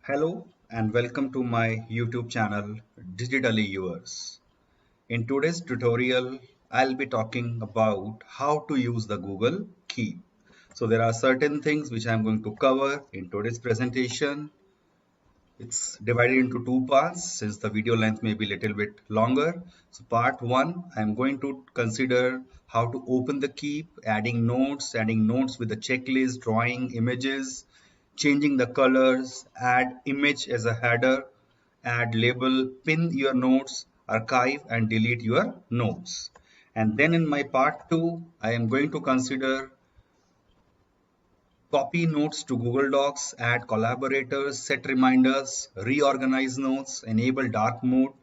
Hello and welcome to my YouTube channel Digitally Yours. In today's tutorial, I'll be talking about how to use the Google Keep. So there are certain things which I'm going to cover in today's presentation. It's divided into two parts since the video length may be a little bit longer. So part one, I'm going to consider how to open the Keep, adding notes with the checklist, drawing images, changing the colors, add image as a header, add label, pin your notes, archive and delete your notes. And then in my part two, I am going to consider copy notes to Google Docs, add collaborators, set reminders, reorganize notes, enable dark mode,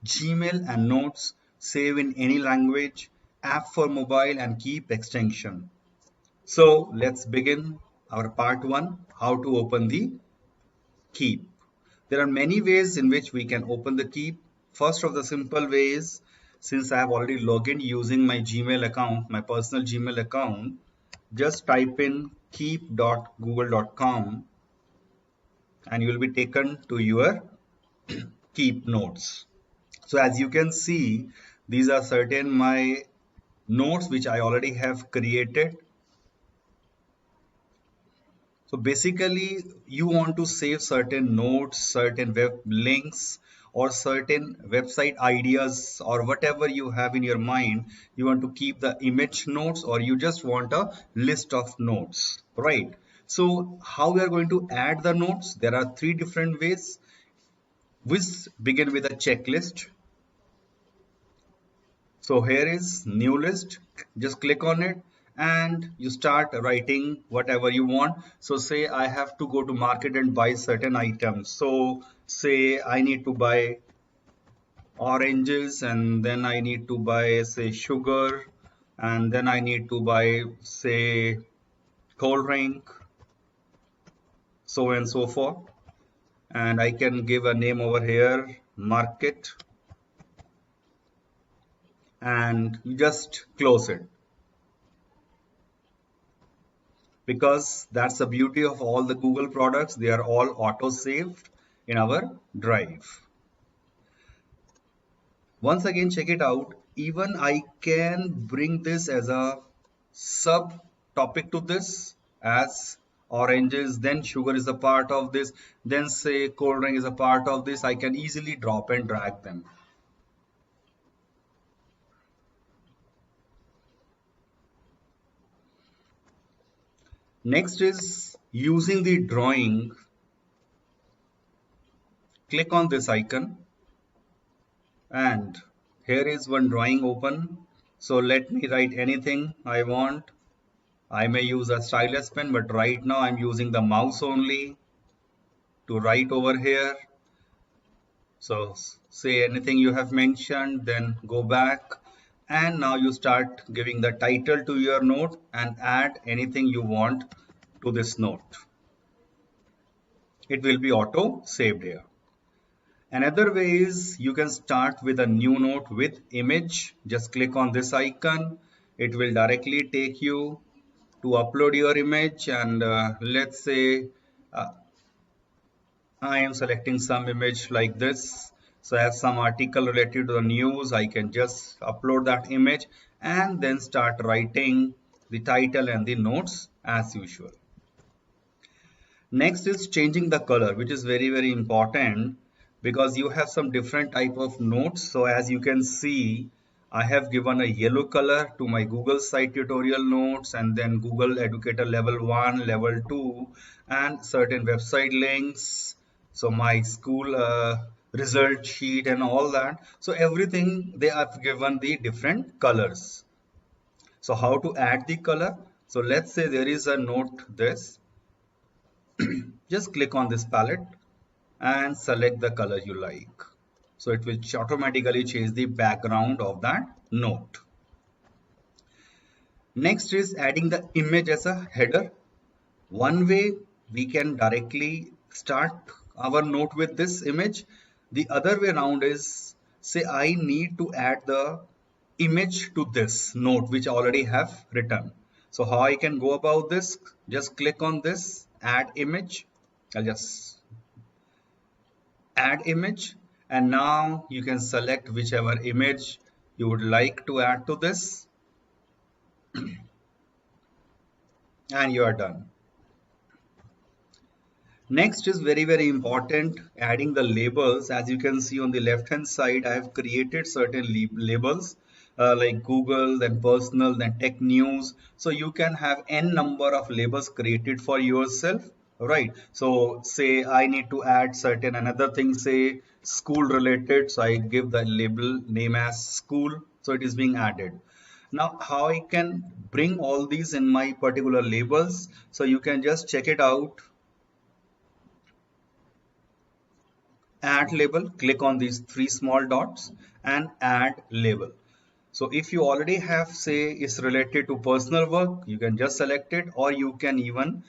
Gmail and notes, save in any language, app for mobile and keep extension. So let's begin our part one, how to open the Keep. There are many ways in which we can open the Keep. First of the simple ways, since I have already logged in using my Gmail account, my personal Gmail account, just type in keep.google.com and you will be taken to your Keep notes. So as you can see, these are certain my notes which I already have created. So basically, you want to save certain notes, certain web links, or certain website ideas, or whatever you have in your mind. You want to keep the image notes, or you just want a list of notes, right? So how we are going to add the notes? There are three different ways. We begin with a checklist. So here is new list. Just click on it and you start writing whatever you want. So say I have to go to market and buy certain items. So say I need to buy oranges and then I need to buy say sugar and then I need to buy say cold drink, so and so forth. And I can give a name over here, market, and you just close it. Because that's the beauty of all the Google products. They are all auto saved in our drive. Once again, check it out. Even I can bring this as a sub topic to this as oranges, then sugar is a part of this, then say cold drink is a part of this. I can easily drop and drag them. Next is using the drawing. Click on this icon and here is one drawing open. So let me write anything I want. I may use a stylus pen, but right now I'm using the mouse only to write over here. So say anything you have mentioned, then go back and now you start giving the title to your note and add anything you want to this note. It will be auto saved here. Another way is you can start with a new note with image. Just click on this icon. It will directly take you to upload your image and let's say I am selecting some image like this. So I have some article related to the news. I can just upload that image and then start writing the title and the notes as usual. Next is changing the color, which is very important because you have some different type of notes. So as you can see, I have given a yellow color to my Google site tutorial notes and then Google Educator level 1, level 2 and certain website links. So my school result sheet and all that. So everything they have given the different colors. So how to add the color? So let's say there is a note this. Just click on this palette and select the color you like. So it will automatically change the background of that note. Next is adding the image as a header. One way we can directly start our note with this image. The other way around is say I need to add the image to this note which I already have written. So how I can go about this? Just click on this, add image. I'll just add image, and now you can select whichever image you would like to add to this, and you are done. Next is very important, adding the labels. As you can see on the left hand side, I have created certain labels like Google, then personal, then tech news. So you can have n number of labels created for yourself, right? So say I need to add certain another thing, say school related, so I give the label name as school, so it is being added. Now how I can bring all these in my particular labels, so you can just check it out. Add label, click on these three small dots and add label. So if you already have, say is related to personal work, you can just select it, or you can even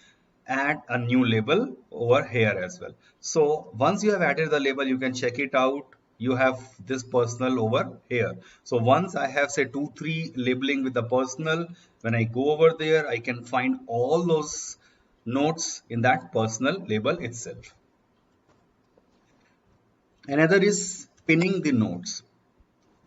add a new label over here as well. So once you have added the label, you can check it out. You have this personal over here. So once I have say 2 3 labeling with the personal, when I go over there, I can find all those notes in that personal label itself. Another is pinning the notes.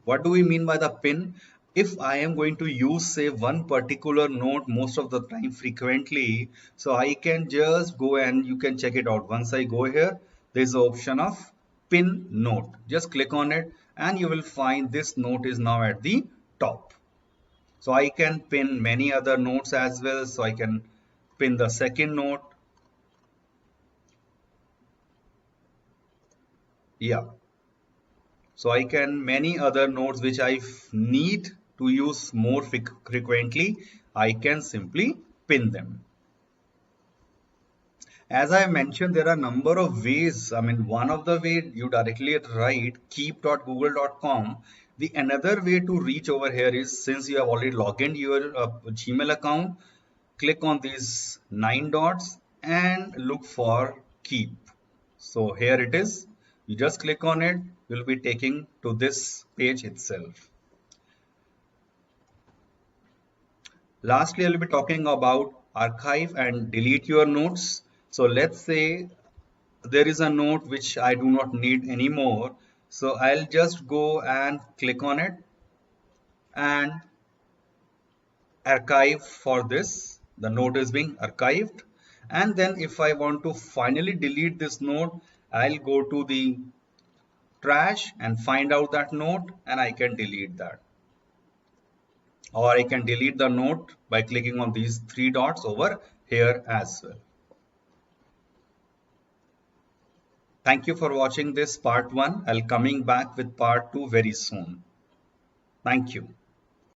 What do we mean by the pin? If I am going to use say one particular note most of the time frequently, so I can just go and you can check it out. Once I go here, there is the option of pin note. Just click on it and you will find this note is now at the top. So I can pin many other notes as well. So I can pin the second note. Yeah. So I can many other nodes which I need to use more frequently, I can simply pin them. As I mentioned, there are a number of ways. I mean, one of the way you directly write keep.google.com. The another way to reach over here is, since you have already logged in your Gmail account, click on these 9 dots and look for keep. So here it is. You just click on it, you'll be taking to this page itself. Lastly, I'll be talking about archive and delete your notes. So let's say there is a note which I do not need anymore. So I'll just go and click on it and archive for this. The note is being archived. And then if I want to finally delete this note, I'll go to the trash and find out that note and I can delete that. Or I can delete the note by clicking on these 3 dots over here as well. Thank you for watching this part 1. I'll coming back with part 2 very soon. Thank you.